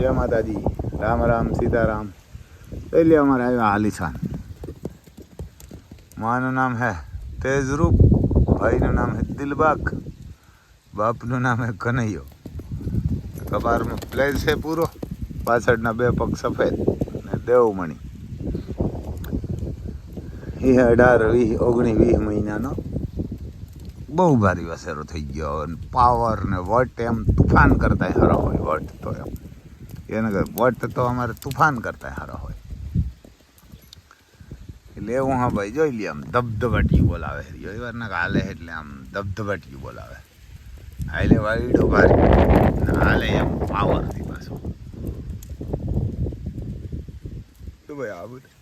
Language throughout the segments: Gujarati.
જય માતાજી, રામ રામ સીતારામ। એટલે અમારે આવ્યા આલિશાન। માનું નામ હે તેજરૂપ, ભાઈનું નામ હે દિલબાગ, બાપનું નામ હે કનૈયો। કપારમાં પ્લેજ છે પૂરો, પાછળના બે પગ સફેદ અને દેવમણી। એ 18, 20, 19, 20 મહિનાનો બહુ ભારી વસેરો થઈ ગયો। પાવર ને વટ એમ તુફાન કરતા હારો હોય। વટ તો એમ એને વટ તો અમારે તુફાન કરતા હારો હોય। એટલે એવું હા ભાઈ જોઈ લે, આમ ધબધબાટીયું બોલાવે। રવિવારના હાલે એટલે આમ ધબધબાટીયું બોલાવે। હાલે વાયડો ભારી, હાલે એમ પાવરથી પાછો। શું ભાઈ આ બધું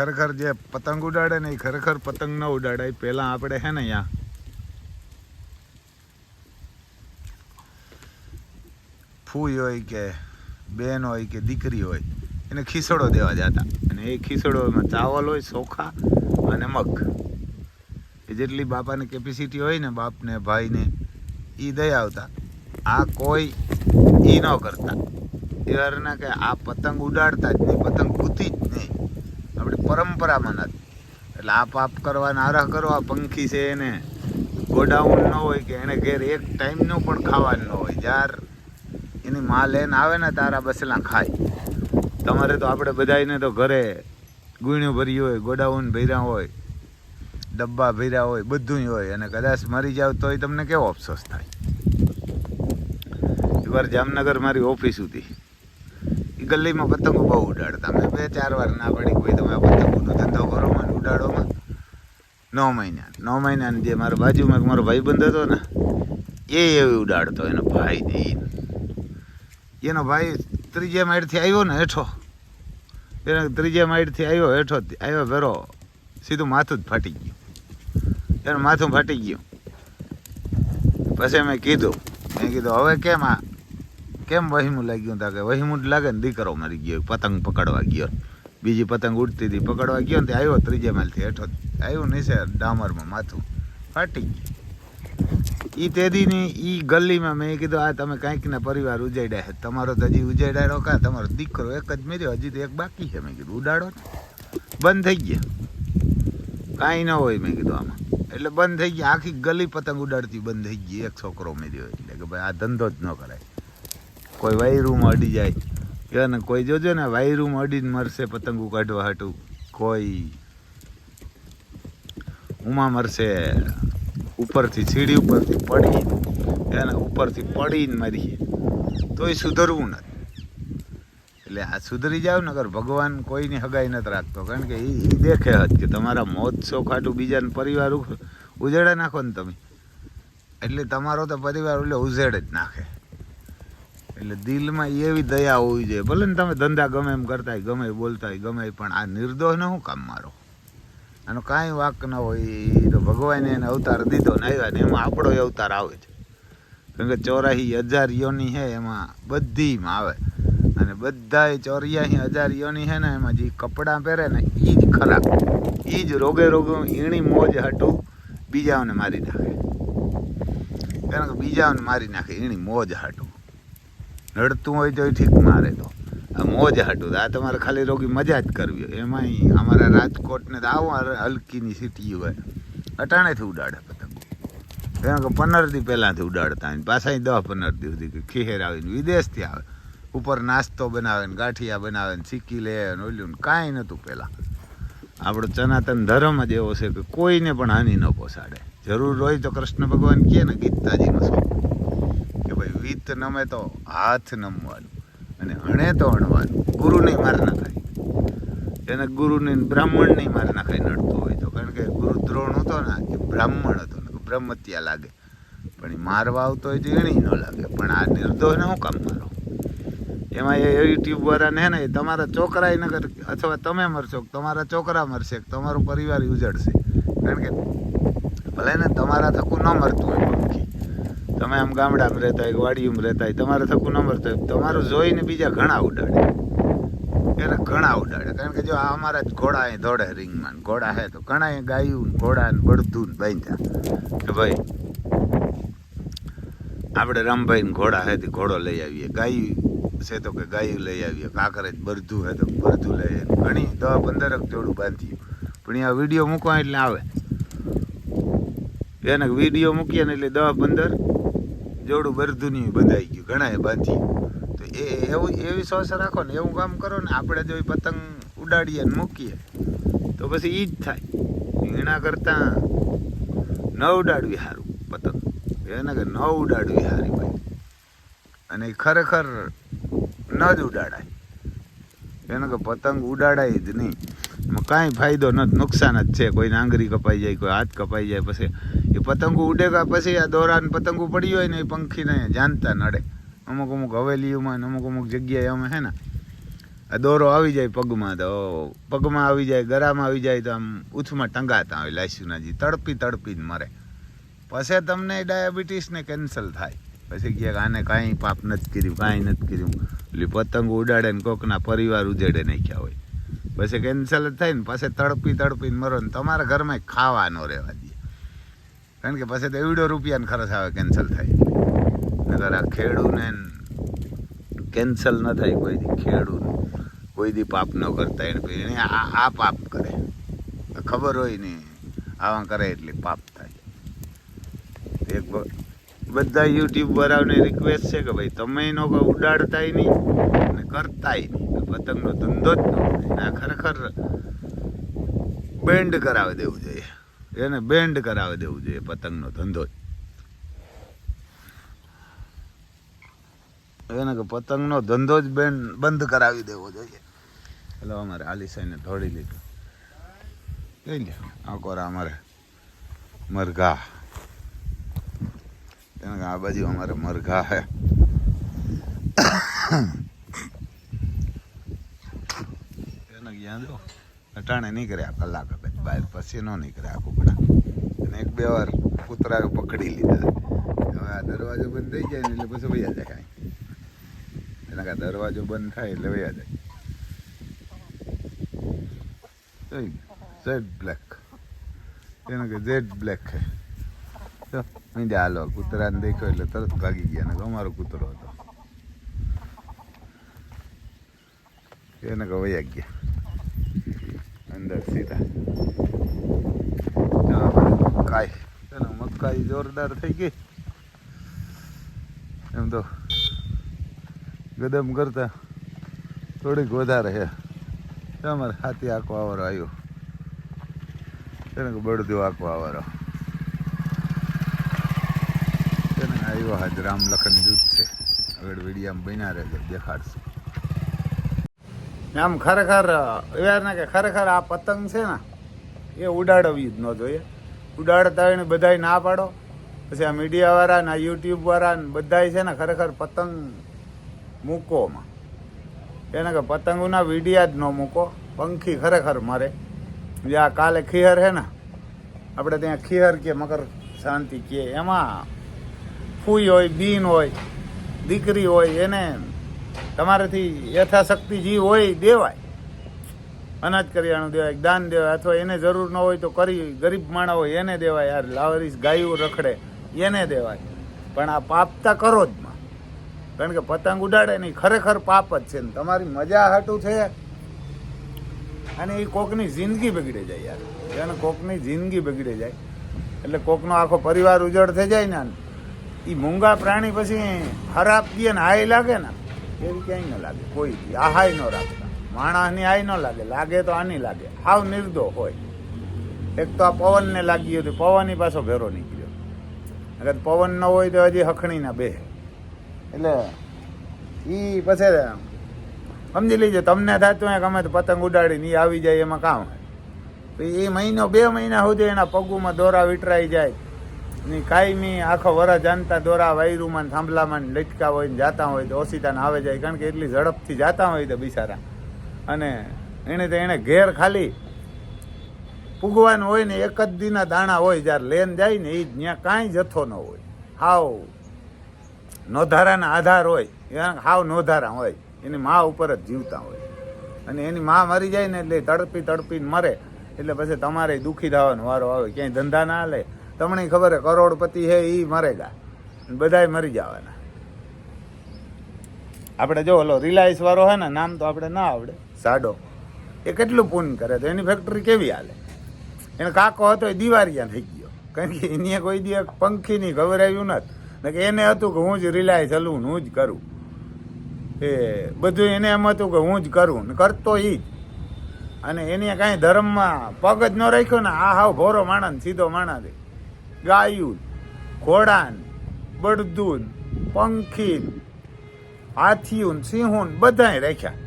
ખરેખર જે પતંગ ઉડાડે ને એ ખરેખર પતંગ ન ઉડાડે। પહેલાં આપણે હે ને અહીંયા ફૂઈ હોય કે બેન હોય કે દીકરી હોય એને ખીસડો દેવા જતા, અને એ ખીસડોમાં ચાવલ હોય, ચોખા અને મગ, એ જેટલી બાપાની કેપેસિટી હોય ને બાપને ભાઈને એ દઈ આવતા। આ કોઈ એ ન કરતા, એ વારના કે આ પતંગ ઉડાડતા જ નહીં, પતંગ કૂતી જ નહીં, આપણી પરંપરામાં નથી। એટલે આ પાપ કરવાના આરાહ કરો। આ પંખી છે એને ગોડાઉન ન હોય કે એને ઘેર એક ટાઈમનું પણ ખાવાનું ન હોય। જ્યાર એની માં લઈને આવે ને તારા બસલા ખાય। તમારે તો આપણે બધાને તો ઘરે ગુણ્યું ભર્યું હોય, ગોડાઉન ભર્યા હોય, ડબ્બા ભર્યા હોય, બધું હોય, અને કદાચ મરી જાવ તોય તમને કેવો અફસોસ થાય। એકવાર જામનગર મારી ઓફિસ હતી, એ ગલીમાં પતંગો બહુ ઉડાડતા। મેં 2-4 વાર ના પડી, કોઈ તમે પતંગોનો ધંધો કરો માં ઉડાડોમાં। 9 મહિના જે મારા બાજુમાં મારો ભાઈબંધ હતો ને એ એવી ઉડાડતો, એનો ભાઈ ને એનો ભાઈ 3જી માળથી આવ્યો ને હેઠો, એને 3જી માળથી આવ્યો ભેરો, સીધું માથું જ ફાટી ગયું, એનું માથું ફાટી ગયું। પછી મેં કીધું હવે કેમ વહીમું લાગ્યું? તા કે વહીમું જ લાગે ને, દીકરો મરી ગયો, પતંગ પકડવા ગયો, બીજી પતંગ ઉડતી હતી પકડવા ગયો ને તે આવ્યો 3જી માળથી હેઠો આવ્યું નીચે ડામરમાં, માથું ફાટી ગયું। એ તેદીની એ ગલીમાં મેં કીધું આ તમે કાંઈકના પરિવાર ઉજાડ્યા છે, તમારો તો હજી ઉજાડાડો કાં? તમારો દીકરો એક જ મેર્યો, હજી તો એક બાકી છે। મેં કીધું ઉડાડો ને, બંધ થઈ ગયા, કાંઈ ન હોય। મેં કીધું આમાં એટલે બંધ થઈ ગયા, આખી ગલી પતંગ ઉડાડતી બંધ થઈ ગઈ, એક છોકરો મેર્યો। એટલે કે ભાઈ આ ધંધો જ ન કરાય। કોઈ વાયરૂમાં અડી જાય ને, કોઈ જોજો ને વાયરૂમાં અડીને મરશે પતંગો કાઢવા હાટું, કોઈ ઉમા મરશે ઉપરથી, સીડી ઉપરથી પડી, એને ઉપરથી પડીને મરીએ, તોય સુધરવું નથી। એટલે આ સુધરી જાવ ને, અગર ભગવાન કોઈની હગાઈ નથી રાખતો, કારણ કે એ દેખે જ કે તમારા મોત શોખ હાટું બીજાને પરિવાર ઉજેડે નાખો ને તમે, એટલે તમારો તો પરિવાર એટલે ઉજેડ જ નાખે। એટલે દિલમાં એવી દયા હોવી જોઈએ। ભલે ને તમે ધંધા ગમે એમ કરતા હોય, ગમે બોલતા હોય, ગમે, પણ આ નિર્દોષને શું કામ મારો? આનો કાંઈ વાંક ન હોય। એ તો ભગવાને એને અવતાર દીધો ને આવ્યા ને, એમાં આપણો અવતાર આવે છે, કારણ કે 84,000 યોની છે, એમાં બધીમાં આવે, અને બધા 84,000 યોની છે ને, એમાં જે કપડાં પહેરે ને એ જ ખરાબ, એ જ રોગે એની મોજ હાટું બીજાઓને મારી નાખે, કારણ કે બીજાઓને મારી નાખે એની મોજ હાટું। નડતું હોય તો ઠીક, મારે તો આ મોજ હાટું, આ તમારે ખાલી રોગી મજા જ કરવી હોય। એમાંય અમારા રાજકોટને તો આવો હલકીની સિટી હોય, અટાણેથી ઉડાડે પતંગો, કારણ કે 15 દી પહેલાંથી ઉડાડતા હોય, પાછા 10-15 દી સુધી ખીહેર આવીને વિદેશથી આવે, ઉપર નાસ્તો બનાવે ને, ગાંઠિયા બનાવે ને, ચીકી લે ને, ઓલ્યું ને, કાંઈ નહોતું પહેલાં। આપણો સનાતન ધર્મ જ એવો છે કે કોઈને પણ હાનિ ન પહોંચાડે। જરૂર હોય તો કૃષ્ણ ભગવાન કહે ને ગીતાજીમાં શું કે ભાઈ વીત નમે તો હાથ નમવાનું, અને અણે તો અણવાનું, ગુરુ નહીં માર નાખાય, એને ગુરુને બ્રાહ્મણ નહીં માર નાખાય નડતું હોય તો, કારણ કે ગુરુ દ્રોણ હતો ને એ બ્રાહ્મણ હતો ને, બ્રહ્મત્યા લાગે, પણ એ મારવા આવતો હોય તો એની ન લાગે, પણ આ નિર્દોષને શું કામ મારો? એમાં એ યુટ્યુબવાળાને હે ને, તમારા છોકરાએ નગર અથવા તમે મરશો, તમારા છોકરા મરશે, તમારો પરિવાર ઉજળશે, કારણ કે ભલે ને તમારા થકું ન મરતું હોય પંખી, તમે આમ ગામડામાં રહેતા હોય, વાડીઓમાં રહેતા હોય, તમારે થકું ન મરતું હોય, તમારું જોઈને બીજા ઘણા ઉડાડે, એને ઘણા ઉડાડે। કારણ કે જો આ અમારા જ ઘોડા અહીં દોડે રીંગમાં, ઘોડા હે તો ઘણા ગાયું ઘોડા ને બળદું બાંધ્યા કે ભાઈ આપણે રામભાઈ ઘોડા હે તે ઘોડો લઈ આવીએ, ગાયું છે તો કે ગાયું લઈ આવીએ, કાંકરે બરધું હે તો બરધું લઈ આવીએ, ઘણી 10-15 જોડું બાંધ્યું. પણ આ વિડીયો મૂકવા એટલે આવે એને વિડીયો મૂકીએ ને એટલે 10-15 જોડું બરધુની બંધાઈ ગયું, ઘણાએ બાંધ્યું. તો એવી સોચ રાખો ને, એવું કામ કરો ને. આપણે જો પતંગ ઉડાડીએ ને મૂકીએ તો પછી ઈ જ થાય. એના કરતાં ન ઉડાડવી સારું પતંગ, એને કે ન ઉડાડવી સારી ભાઈ. અને ખરેખર ન જ ઉડાડાય, એને કે પતંગ ઉડાડાય જ નહીં. એમાં કાંઈ ફાયદો નથી, નુકસાન જ છે. કોઈને આંગળી કપાઈ જાય, કોઈ હાથ કપાઈ જાય, પછી એ પતંગો ઉડેગા પછી આ દોરાને પતંગો પડી હોય ને એ પંખીને જાણતા નડે. અમુક હવેલીઓમાં ને અમુક જગ્યાએ અમે હે ને આ દોરો આવી જાય પગમાં, તો પગમાં આવી જાય, ગળામાં આવી જાય, તો આમ ઉથમાં ટંગાતા હોય લાસ્યુનાજી, તડપીને મરે. પછી તમને ડાયાબિટીસ ને કેન્સલ થાય. પછી ક્યાંક આને કાંઈ પાપ નથી કર્યું, કાંઈ નથી કર્યું. એટલે પતંગ ઉડાડે ને કોકના પરિવાર ઉજેડે નાખ્યા હોય, પછી કેન્સલ જ થાય ને. પછી તડપીને મરો ને તમારા ઘરમાં ખાવા ન રહેવા દે, કારણ કે પછી તો એવડો રૂપિયાનો ખર્ચ આવે, કેન્સલ થાય. નગર આ ખેડૂને કેન્સલ ન થાય કોઈ દી. ખેડૂત કોઈ દી પાપ ન કરતા એને આ પાપ કરે, ખબર હોય ને આવા કરે એટલે પાપ થાય. એક બધા યુટ્યુબ વાળાને રિક્વેસ્ટ છે કે ભાઈ તમે એનો ઉડાડતાય નહીં અને કરતાય નહીં, પતંગનો ધંધો જ ન થાય. ખરેખર બેન્ડ કરાવી દેવું જોઈએ, એને બેન્ડ કરાવી દેવું જોઈએ પતંગનો ધંધો જ. એને કે પતંગનો ધંધો જ બંધ કરાવી દેવો જોઈએ. એટલે અમારે આલિસાઈને ધોડી લીધું. લઈ લે આ કોરા અમારે મરઘા, આ બાજુ અમારે મરઘા હે. એને ક્યાં જો અટાણે નીકળે આ કલાક બહાર, પછી ન નીકળે આ કુકડા. અને 1-2 વાર કૂતરાએ પકડી લીધા. હવે આ દરવાજો બંધ થઈ જાય ને એટલે પછી વયા જાય. એના કાંઈ દરવાજો બંધ થાય એટલે વયા જાય. ઝેડ બ્લેક, એને કે ઝેડ બ્લેક છે. મીંડે હાલો કૂતરાને દેખ્યો એટલે તરત ભાગી ગયા. ને અમારો કૂતરો હતો એને કે વયા ગયા અંદર સીધા. મકાઈ જોરદાર થઈ ગઈ એમ તો, ગદમ કરતા થોડીક વધારે છે. અમારે હાથી આંખો આવરો આવ્યો, એને કે બળદો આંખો આવરો આવ્યો. હાજ રામ લખન જૂથ છે. આગળ વિડીયામાં બન્યા રહે તો દેખાડશે. આમ ખરેખર યાર ને કે ખરેખર આ પતંગ છે ને એ ઉડાડવી જ ન જોઈએ. ઉડાડતા હોય ને બધાય ના પાડો. પછી આ મીડિયાવાળા ને આ યુટ્યુબવાળા ને બધાય છે ને ખરેખર પતંગ મૂકોમાં, એને કે પતંગોના વિડીયા જ ન મૂકો. પંખી ખરેખર મરે. જે આ કાલે ખીહર છે ને આપણે ત્યાં ખીહર કે મકર શાંતિ કે, એમાં ફૂઈ હોય, બીન હોય, દીકરી હોય, એને તમારાથી યથાશક્તિ જે હોય દેવાય. અનાજ કરિયાણું દેવાય, દાન દેવાય, અથવા એને જરૂર ન હોય તો ગરીબ માણસ હોય એને દેવાય. યાર લાવરીશ ગાયું રખડે એને દેવાય. પણ આ પાપતા કરો જ માં, કારણ કે પતંગ ઉડાડે નહીં ખરેખર પાપ જ છે. ને તમારી મજા હાટું છે અને એ કોકની જિંદગી બગડે જાય યાર. એને કોકની જિંદગી બગડે જાય એટલે કોકનો આખો પરિવાર ઉજળ થઈ જાય ને. એ મૂંગા પ્રાણી પછી ખરાબ દે ને હાય લાગે ને એવી ક્યાંય ન લાગે. કોઈ આ હાય ન રાખતા માણસની હાય ન લાગે, લાગે તો આની લાગે. હાવ નિર્દો હોય. એક તો આ પવનને લાગી હતું, પવનની પાછો ભેરો નીકળ્યો. અગર પવન ન હોય તો હજી હખણી ના બે. એટલે એ પછી સમજી લીજો તમને થતું હોય કે અમે તો પતંગ ઉડાડીને એ આવી જાય એમાં કામ હોય. તો એ 1-2 મહિના સુધી એના પગુમાં દોરા વિટરાઈ જાય ને કાયમી આખો વરસ જાણતા દોરા વાયરુમાં થાંભલામાં લટકા હોય ને જાતા હોય તો ઓસીતાને આવે જાય. કારણ કે એટલી ઝડપથી જાતા હોય તો બિચારા. અને એને ઘેર ખાલી પૂગવાનું હોય ને 1 જ દીના દાણા હોય. જ્યારે લેન જાય ને એ જ ત્યાં કાંઈ જથ્થો ન હોય. હાવ નોધારાના આધાર હોય, હાવ નોધારા હોય. એની મા ઉપર જ જીવતા હોય. અને એની મા મરી જાય ને એટલે તડપીને મરે. એટલે પછી તમારે દુઃખી થવાનો વારો આવે. ક્યાંય ધંધા ના લે. તમને ખબર હે કરોડપતિ હે એ મરેગા બધાય મરી જવાના. આપણે જો ઓલો રિલાયન્સ વાળો હે ને, નામ તો આપણે ના આવડે, સાડો, એ કેટલું પૂન કરે તો એની ફેક્ટરી કેવી હાલે? એને કાકો હતો એ દિવાળિયા થઈ ગયો, કારણ કે એને કોઈ દી પંખીની ગવરાયું નથી કે એને હતું કે હું જ રિલાયન્સ હલવું, હું જ કરું. એ બધું એને એમ હતું કે હું જ કરું ને કરતો એ જ. અને એને કાંઈ ધર્મમાં પગ જ ન રાખ્યો ને, આ હાવ ભોરો માણસ, સીધો માણસ. ગાયું, ઘોડાન, બળદુન, પંખીન, હાથીયું, સિંહુન બધાય રાખ્યા.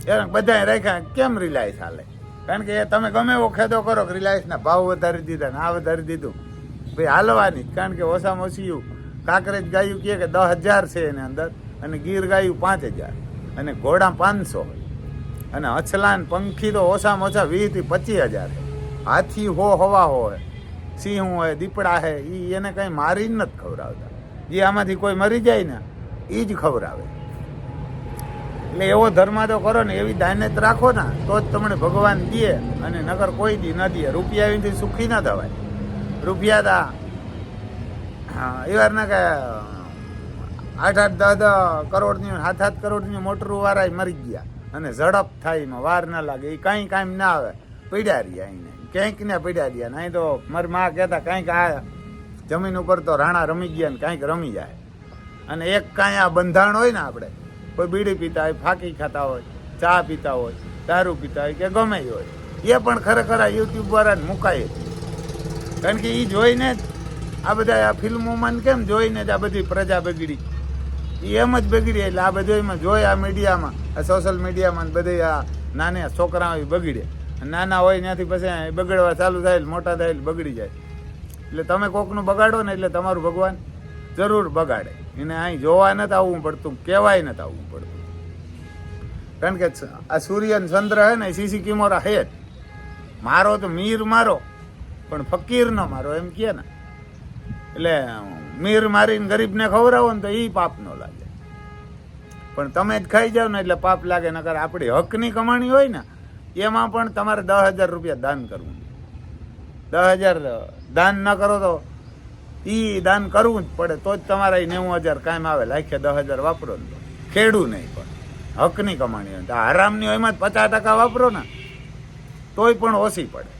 યાર બધાય રાખ્યા. કેમ રિલાયન્સ હાલે? કારણ કે તમે ગમે એવો ખેદો કરો કે રિલાયન્સના ભાવ વધારી દીધા ને આ વધારી દીધું, ભાઈ હાલવાની જ. કારણ કે ઓછામાં ઓછી કાંકરેજ ગાયું કહે કે 10,000 છે એની અંદર, અને ગીર ગાયું 5,000, અને ઘોડા 500, અને અછલાન પંખી તો ઓછામાં ઓછા 20 થી 25,000 છે. હાથી હવા હોય, સિંહ હોય, દીપડા છે, એ એને કંઈ મારીને નથી ખવડાવતા. જે આમાંથી કોઈ મરી જાય ને એ જ ખવડાવે. એટલે એવો ધર્મ તો કરો ને, એવી દાનત રાખો ને તો જ તમને ભગવાન દે, અને નગર કોઈ દી ન દે. રૂપિયા એથી સુખી ના થવાય. રૂપિયા તા એવારના કે 8-8, 10-10 કરોડની, 7-7 કરોડની મોટરું વાળા મરી ગયા, અને ઝડપ થાય એમાં વાર ના લાગે. એ કાંઈ કામ ના આવે, પડ્યા રહ્યા એને ક્યાંક ને પડ્યા રહ્યા. નહીં તો મારી મા કહેતા કાંઈક આ જમીન ઉપર તો રાણા રમી ગયા ને કાંઈક રમી જાય. અને એક કાંઈ આ બંધાણ હોય ને, આપણે કોઈ બીડી પીતા હોય, ફાંકી ખાતા હોય, ચા પીતા હોય, દારૂ પીતા હોય કે ગમે હોય, એ પણ ખરેખર આ યુટ્યુબ વાળાને મુકાય. કારણ કે એ જોઈને જ આ બધા આ ફિલ્મોમાં કેમ જોઈને જ આ બધી પ્રજા બગડી, એ એમ જ બગડી. એટલે આ બધું એમાં જોઈ, આ મીડિયામાં, આ સોશિયલ મીડિયામાં બધે આ નાના છોકરાઓ બગડે. નાના હોય ત્યાંથી પછી બગડવા ચાલુ થાય, મોટા થાય બગડી જાય. એટલે તમે કોકનું બગાડો ને એટલે તમારું ભગવાન જરૂર બગાડે. એને અહીં જોવા નથી આવવું પડતું, કહેવાય નથી આવવું પડતું. કારણ કે આ સૂર્ય ને ચંદ્ર હે ને સીસી કિમોરા હે જ. મારો તો મીર મારો, પણ ફકીર ન મારો, એમ કહે ને. એટલે મીર મારીને ગરીબને ખવડાવો ને તો એ પાપ ન લાગે, પણ તમે જ ખાઈ જાવ ને એટલે પાપ લાગે. નકર આપણી હકની કમાણી હોય ને એમાં પણ તમારે 10,000 રૂપિયા દાન કરવું. 10,000 દાન ન કરો તો એ દાન કરવું જ પડે, તો જ તમારા 90,000 કાયમ આવે. લાખે 10,000 વાપરો ને તો ખેડું નહીં, પણ હકની કમાણી હોય. આરામની હોય એમાં 50% વાપરો ને તોય પણ ઓછી પડે.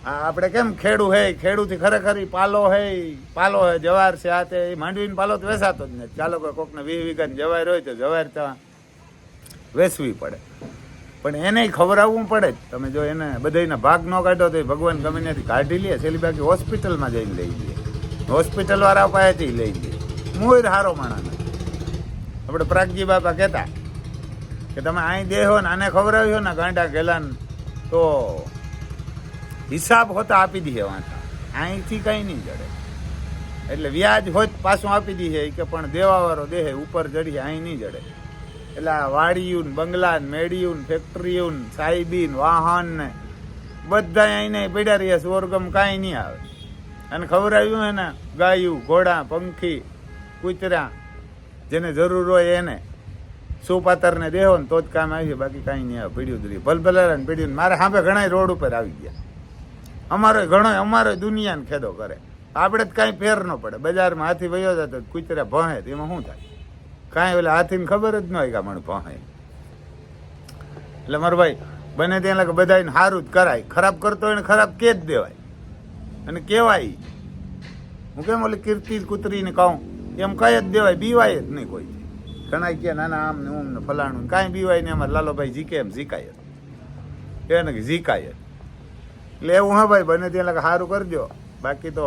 આપણે કેમ ખેડૂ હે, ખેડૂથી ખરેખર પાલો હે, જવાર છે, આ તે માંડવીને પાલો તો વેસાતો જ નથી. ચાલો કે કોકને 20 વીઘાની જવાર હોય તો જવાર ત્યાં વેચવી પડે, પણ એને ખવડાવવું પડે જ. તમે જો એને બધાને ભાગ ન કાઢો તો ભગવાન ગમે ત્યાંથી કાઢી લે. છેલ્લી બાકી હોસ્પિટલમાં જઈને લઈ લે, હોસ્પિટલ વાળા પાસેથી લઈ લે. મોર હારો માણસ. આપણે પ્રાગજી બાપા કહેતા કે તમે અહીં દેહો ને આને ખવડાવ્યો ને ગાંડા ગેલાન તો હિસાબ હોતા આપી દઈએ વાંચા, અહીંથી કંઈ નહીં જડે. એટલે વ્યાજ હોત પાછું આપી દઈએ કે પણ દેવાવાળો દેહે ઉપર ચડીએ, અહીં નહીં જડે. એટલે આ વાડીયું, બંગલા, મેડિયું, ફેક્ટરીયું, સાહેબીન, વાહન ને બધા અહીંને પડ્યા રહ્યા. સ્વર્ગમ કાંઈ નહીં આવે. અને ખવડાવ્યું હે ને ગાયું, ઘોડા, પંખી, કૂતરા, જેને જરૂર હોય એને સુપાતરને દેહો ને તો જ કામ આવી. બાકી કાંઈ નહીં આવે. પીડ્યું દુરી ભલભલા ને પીડ્યું. મારે સામે ઘણા રોડ ઉપર આવી ગયા. અમારો દુનિયાને ખેદો કરે. આપણે જ કાંઈ ફેર ન પડે. બજારમાં હાથી વયો જતો કૂતરા ભણે તો એમાં શું થાય? કાંઈ ઓલા હાથીને ખબર જ ન હોય કે મને ભણે. એટલે મારો ભાઈ બને ત્યાં લાગે બધાને સારું જ કરાય. ખરાબ કરતો હોય ને ખરાબ કે જ દેવાય અને કહેવાય. હું કેમ ઓલી કીર્તિ કૂતરીને કહું એમ કહી જ દેવાય, બીવાય જ નહીં કોઈ. ઘણા કે નાના આમ ને ઓમ ને ફલાણું કાંઈ બીવાય ને અમારે લાલોભાઈ જીકે એમ જીકાય એને કે જીકાય. એટલે એવું હા ભાઈ બને ત્યાં લાગે સારું કરજો. બાકી તો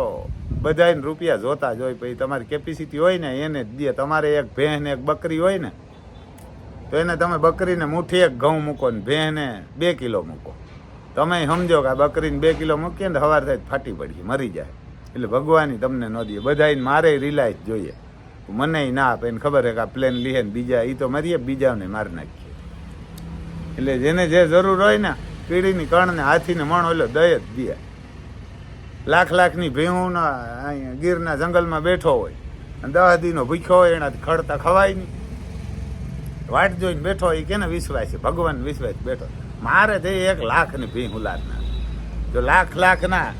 બધાને રૂપિયા જોતા જ હોય. પછી તમારી કેપેસિટી હોય ને એને જ દે. તમારે એક ભેંસ ને એક બકરી હોય ને તો એને તમે બકરીને મુઠ્ઠી એક ઘઉં મૂકો ને ભેંસને 2 કિલો મૂકો. તમે સમજો કે આ બકરીને 2 કિલો મૂકીએ ને સવાર થાય ફાટી પડી મરી જાય. એટલે ભગવાન તમને ન દે. બધાને મારે રિલાયન્સ જોઈએ, મને ના આપે. એને ખબર છે કે આ પ્લેન લીહે ને બીજા એ તો મરીએ, બીજાને મારી નાખીએ. એટલે જેને જે જરૂર હોય ને કીડીની કણને હાથીને મણ ઓલો દય જ દે. લાખની ભેહુંના અહીંયા ગીરના જંગલમાં બેઠો હોય અને 10 દીનો ભૂખ્યો હોય, એનાથી ખડતા ખવાય નહીં. વાટ જોઈને બેઠો હોય, કેને વિશ્વાસ છે? ભગવાન વિશ્વાસ બેઠો. મારે તે 1 લાખની ભીહ ઉલાદના. જો લાખના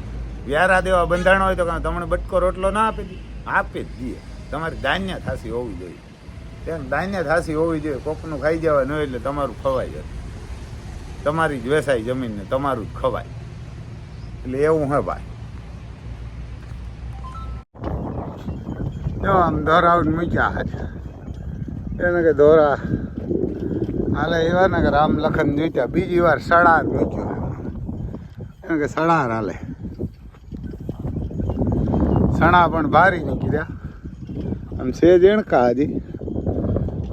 વ્યારા દેવા બંધાણો હોય તો તમને બટકો રોટલો ના આપી દે. આપી જ દઈએ. તમારી ધાન્ય થાસી હોવી જોઈએ. તેમ ધાન્ય થાસી હોવી જોઈએ. કોકનું ખાઈ જવા ન હોય એટલે તમારું ખવાય જાય. તમારી જ વેસાય જમીનને તમારું જ ખવાય. એટલે એવું હે ભાઈ. જો આમ દોરા મૂક્યા હાથ એને કે દોરા હાલે એવા ને કે રામ લખન જીત્યા. બીજી વાર સડાર મૂક્યો એને કે સડાર હાલે. સણા પણ ભારી નીકળ્યા. આમ છે જેણકા હજી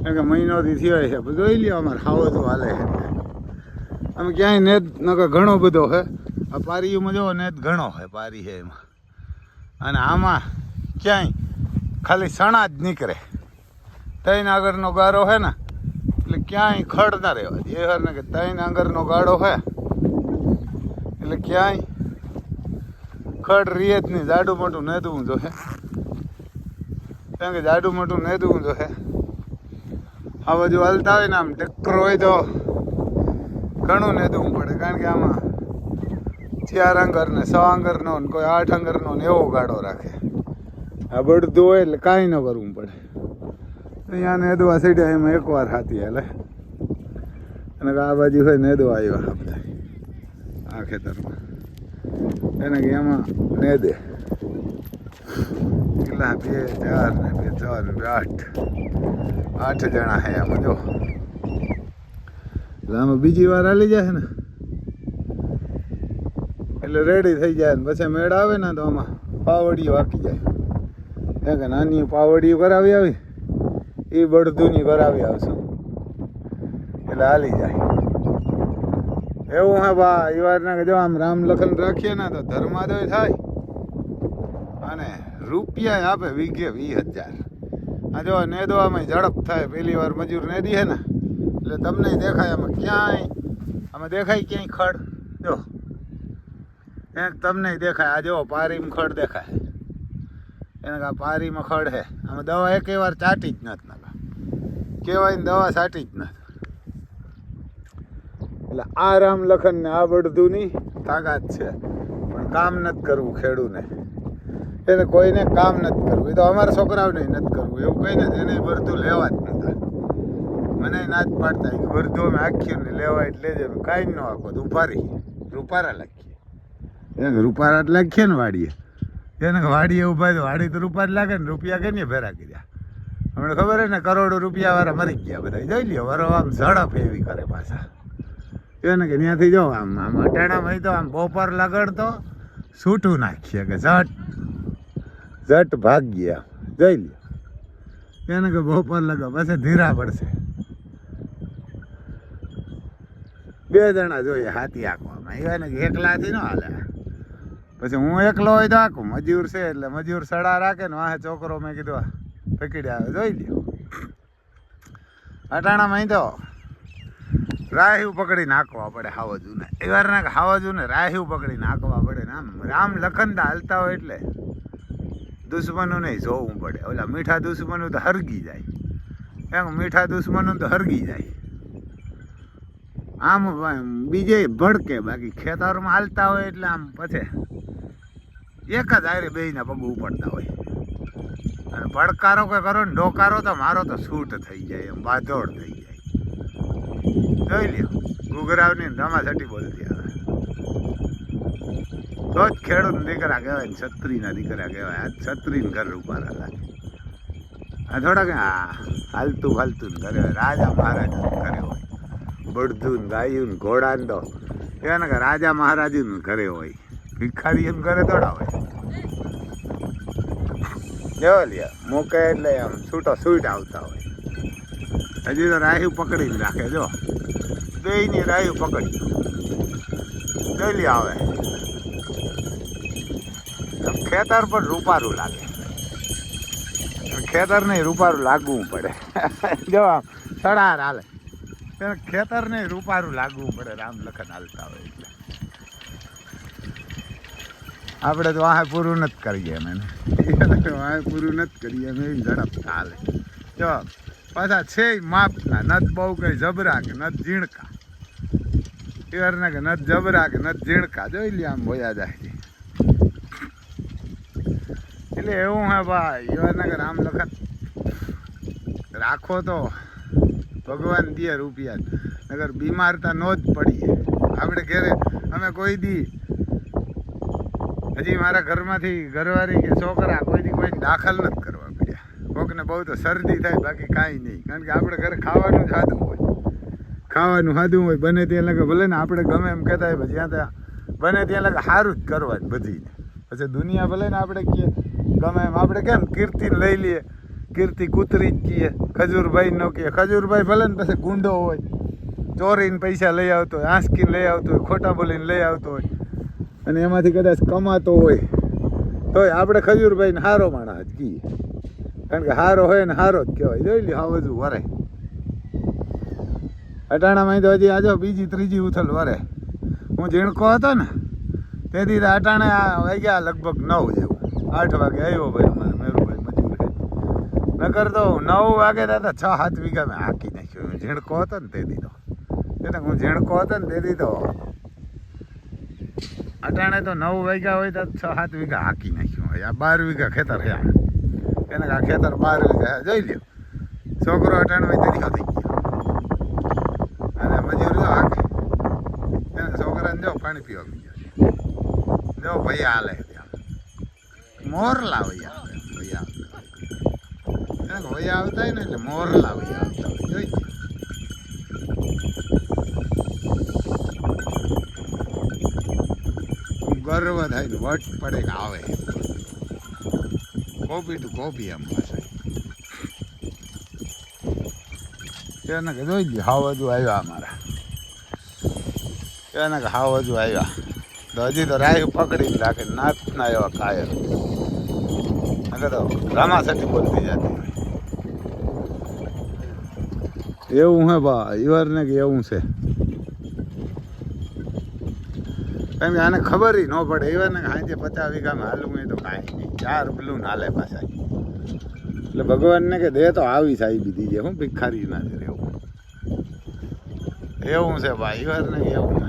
કારણ કે મહિનોથી થયો છે. જોઈ લ્યો અમારે ખાવો તો હાલે છે. અમે ક્યાંય નેદ નકર ઘણો બધો છે. આ પારીઓમાં જોવો નેદ ઘણો છે. પારી છે એમાં. અને આમાં ક્યાંય ખાલી સણા જ નીકળે. ત્રણ આગળનો ગારો છે ને એટલે ક્યાંય ખડ ના રહેવા દે. એ ને કે ત્રણ આગળનો ગાળો છે એટલે ક્યાંય ખડ રીએ જ નહીં. જાડું મોટું નેદવું જોઈએ. કારણ કે જાડું મોટું નેદવું જોઈએ. આ બાજુ હાલતા હોય ને આમ ટેક્ટર હોય તો ઘણું નેદવું પડે. કારણ કે આમાં 4 આંગર ને 6 આંગરનો ને કોઈ 8 આંગરનો ને એવો ગાડો રાખે. આ બળદું હોય એટલે કાંઈ ન કરવું પડે. અહીંયા નેદવા સીડ્યા એમાં એકવાર હાથી હાલે. અને આ બાજુ હોય નેદવા આવ્યા બધા આ ખેતરમાં એને કે એમાં નેદે. કેટલા 2 4 ને 2 6 ને 8 જણા હે આમાં જો. એટલે આમાં બીજી વાર હાલી જાય ને એટલે રેડી થઈ જાય. ને પછી મેળ આવે ને તો આમાં પાવડીઓ હાકી જાય. કે નાની પાવડીઓ કરાવી આવી એ બળદુની કરાવી આવશું એટલે હાલી જાય. એવું હે બા એ વારના કે જો આમ રામ લખન રાખીએ ને તો ધર્માદય થાય અને રૂપિયા આપે વીઘે 20,000. આ જો નેદવામાં ઝડપ થાય. પહેલી વાર મજૂર નેદી હે ને એટલે તમને દેખાય આમાં ક્યાંય આમાં દેખાય ક્યાંય ખડ જો ક્યાંક તમને દેખાય. આ જો પારીમાં ખડ દેખાય એને કે પારીમાં ખડ હે. આમાં દવા એક વાર ચાટી જ નથી નાખા કહેવાય ને દવા ચાટી જ નથી. એટલે આ રામ લખન ને આ બળદુની તાકાત છે. પણ કામ નથી કરવું ખેડૂને. એને કોઈને કામ નથી કરવું. એ તો અમારા છોકરાઓને નથી કરવું. એવું કહીને એને બળદું લેવા જ નતા. મને ના જ પાડતા કે બળદું અમે આખ્યું ને લેવા એટલે લેજે. કાંઈ ન આખો ઉપારી રૂપારા લાગીએ. એને રૂપારા જ લાગીએ ને વાડીએ. એને વાડીએ ઉભા તો વાડી તો રૂપા જ લાગે ને. રૂપિયા કઈ ભેરા કર્યા. હમણાં ખબર હે ને કરોડો રૂપિયા વાળા મરી ગયા બધા. જોઈ લ્યો વરો આમ ઝડપ એવી કરે પાછા. એને કે ત્યાંથી જો આમ આમ અટાણામાં તો આમ બપોર લગડતો છૂટું નાખીએ કે ઝટ ભાગ ગયા. જોઈ લ્યો એને કે બપોર લગાવ પછી ધીરા પડશે. 2 જણા જોઈએ હાથી આંકવામાં. એને કે એકલાથી ન હાલે. પછી હું એકલો હોય તો આખું મજૂર છે એટલે મજૂર સડા રાખે ને વાહે છોકરો મેં કીધું પકડી આવે. જોઈ લ્યો અટાણામાં તો રાહ્યું પકડી નાખવા પડે. હાવજુને એ વાર ના હાવજુને રાહ્યું પકડી નાખવા પડે ને. આમ રામ લખન હાલતા હોય એટલે દુશ્મનો નહીં જોવું પડે. ઓલા મીઠા દુશ્મનો તો હરગી જાય. એમ મીઠા દુશ્મનો તો હરગી જાય. આમ બીજે ભડકે. બાકી ખેતરમાં હાલતા હોય એટલે આમ પછી એક જ આરે બેયના પગ ઉપડતા હોય. અને પડકારો કે કરો ને ડોકારો તો મારો તો છૂટ થઈ જાય. એમ બાધોડ થઈ જાય. જોઈ લ્યો ગુગરાવની રમાસટી બોલતી આવે તો જ ખેડૂત દીકરા કહેવાય ને છત્રીના દીકરા કહેવાય. આ છત્રીને ઘર રૂપારા લાગે. આ થોડાક હાલતું ફાલતું ને ઘરે હોય. રાજા મહારાજા ઘરે હોય. બળદું ગાયું ને ઘોડા તો એને કે રાજા મહારાજુ ઘરે હોય. ભિખારી એમ ઘરે થોડા હોય. જો લ્યા મૂકે એટલે આમ છૂટો છૂટ આવતા હોય. હજી તો રાહ્યું પકડીને રાખે. જો બેયની રાહ્યું પકડી જોઈ લ્યા આવે. ખેતર પર રૂપારું લાગે. ખેતર નહીં રૂપારું લાગવું પડે. જો આમ સડાર હાલે ખેતર નહીં રૂપારું લાગવું પડે. રામ લખન હાલતા હોય એટલે આપણે તો વાહે પૂરું નથી કરીએ. અમે વાહે પૂરું નથી કરીએ. અમે એવી ઝડપ હાલે. જો પાછા છે માપના. નથ બહુ કઈ જબરા કે નથ ઝીણકા. એવારના કે નથ જબરા કે નથ ઝીણકા. જોઈ લે આમ બોયા જાય. એટલે એવું હે ભાઈ યુવાનગર આમ લખત રાખો તો ભગવાન દે રૂપિયા નગર બીમાર તા નો જ પડીએ આપણે ઘરે અમે કોઈ દી હજી મારા ઘરમાંથી ઘરવાળી કે છોકરા કોઈ દી કોઈ દાખલ નથી કરવા પડ્યા કોકને બહુ તો શરદી થાય બાકી કાંઈ નહીં કારણ કે આપણે ઘરે ખાવાનું જ સાદું હોય બને ત્યાં લગે ભલે ને આપણે ગમે એમ કહેતા હોય જ્યાં ત્યાં બને ત્યાં લગે સારું જ કરવાનું બધીને પછી દુનિયા ભલે ને આપણે કહીએ ગમે એમ આપણે કેમ કીર્તિને લઈ લઈએ કીર્તિ કૂતરી જ કહીએ ખજૂરભાઈ નો કહીએ ખજૂરભાઈ ભલે ને પછી ગુંડો હોય ચોરીને પૈસા લઈ આવતો હોય આંસકીને લઈ આવતો હોય ખોટા બોલીને લઈ આવતો હોય અને એમાંથી કદાચ કમાતો હોય તોય આપણે ખજૂરભાઈને હારો માણસ જ કહીએ કારણ કે હારો હોય ને હારો જ કહેવાય જોઈ લે હા બધું વરે અટાણામાં તો હજી આજો બીજી ત્રીજી ઉથલ વરે હું ઝીણકો હતો ને તેથી અટાણે વાગ્યા લગભગ 9 જેવું 8 વાગે આવ્યો ભાઈ અમારે મેરુભાઈ મજૂર નકર તો 9 વાગે દાદા 6-7 વીઘા મેં હાંકી નાખ્યો ઝીણકો હતો ને તેથી તો એટલે હું ઝીણકો હતો ને તેથી તો અટાણે તો 9 વાગ્યા હોય તો 6-7 વીઘા હાંકી નાખ્યું હોય આ 12 વીઘા ખેતર હે એને આ ખેતર 12 વીઘા જોઈ લ્યો છોકરો અટાણે હોય તેથી થઈ ગયો અને મજૂર જો હાકે એને છોકરાને જો પાણી પીવા ગયો જો ભાઈ હાલે મોરલા વૈયા વૈયા આવતા હોય ને એટલે મોરલા વૈયા આવતા હોય જોઈ ગર્વ થાય ને વટ પડે કે આવે કોપી ટુ કોપી એમ પાસે એને કે જોઈ લે હાવ હજુ આવ્યા અમારા એને કે હાવ હજુ આવ્યા તો હજી તો રાહી પકડી જ રાખે નાથના એવા કાયર તો રામાસટી બોલતી જતી હોય એવું હે બા ઈવરને કે એવું છે કેમ કે આને ખબર ન પડે ઈવરને હાંજે 50 વીઘામાં હાલવું હોય તો કાંઈ નહીં 4 બ્લૂન હાલે પાછા એટલે ભગવાનને કે દે તો આવી સાહેબી દીજે હું ભિખારી ના છે એવું છે ભાઈ ઈવરને એવું